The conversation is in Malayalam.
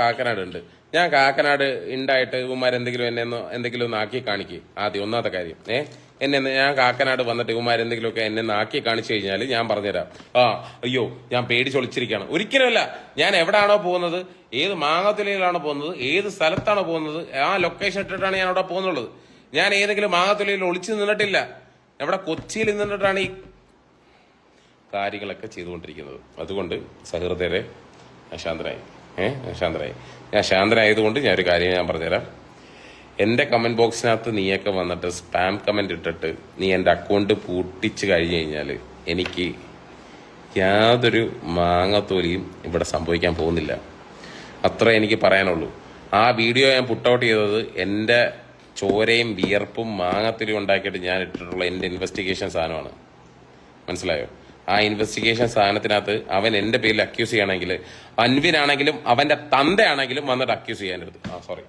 കാക്കനാട് ഉണ്ട്. ഞാൻ കാക്കനാട് ഉണ്ടായിട്ട് ഇവന്മാരെന്തെങ്കിലും എന്തെങ്കിലും ഒന്ന് ആക്കി കാണിക്കുക. ആദ്യം ഒന്നാമത്തെ കാര്യം ഞാൻ കാക്കനാട് വന്നിട്ട് ഇവന്മാരെന്തെങ്കിലുമൊക്കെ എന്നെ ഒന്ന് ആക്കി കാണിച്ചു കഴിഞ്ഞാൽ ഞാൻ പറഞ്ഞുതരാം. അയ്യോ ഞാൻ പേടിച്ചൊളിച്ചിരിക്കുകയാണ്. ഒരിക്കലുമല്ല. ഞാൻ എവിടാണോ പോകുന്നത്, ഏത് മാങ്ങാത്തുലയിലാണോ പോകുന്നത്, ഏത് സ്ഥലത്താണോ പോകുന്നത്, ആ ലൊക്കേഷൻ ഇട്ടിട്ടാണ് ഞാൻ അവിടെ പോകുന്നുള്ളത്. ഞാൻ ഏതെങ്കിലും മാങ്ങാത്തുലയിൽ ഒളിച്ചു നിന്നിട്ടില്ല. ഇവിടെ കൊച്ചിയിൽ നിന്നിട്ടാണ് ഈ കാര്യങ്ങളൊക്കെ ചെയ്തുകൊണ്ടിരിക്കുന്നത്. അതുകൊണ്ട് സഹൃദയരെ ശാന്തരായി ഞാൻ ശാന്തരായതുകൊണ്ട് ഞാൻ ഒരു കാര്യം ഞാൻ പറഞ്ഞുതരാം. എൻ്റെ കമന്റ് ബോക്സിനകത്ത് നീയൊക്കെ വന്നിട്ട് സ്പാം കമന്റ് ഇട്ടിട്ട് നീ എൻ്റെ അക്കൗണ്ട് പൂട്ടിച്ച് കഴിഞ്ഞു കഴിഞ്ഞാൽ എനിക്ക് യാതൊരു മാങ്ങത്തോലിയും ഇവിടെ സംഭവിക്കാൻ പോകുന്നില്ല. അത്ര എനിക്ക് പറയാനുള്ളൂ. ആ വീഡിയോ ഞാൻ പുട്ട് ഔട്ട് ചെയ്തത് എൻ്റെ ചോരയും വിയർപ്പും മാങ്ങത്തൊലിയും ഉണ്ടാക്കിയിട്ട് ഞാൻ ഇട്ടിട്ടുള്ള എൻ്റെ ഇൻവെസ്റ്റിഗേഷൻ സാധനമാണ്. മനസ്സിലായോ? ആ ഇൻവെസ്റ്റിഗേഷൻ സാധനത്തിനകത്ത് അവൻ എന്റെ പേരിൽ അക്യൂസ് ചെയ്യണമെങ്കിൽ, അൻവിനാണെങ്കിലും അവന്റെ തന്തയാണെങ്കിലും വന്നിട്ട് അക്യൂസ് ചെയ്യാൻ എടുത്ത് സോറി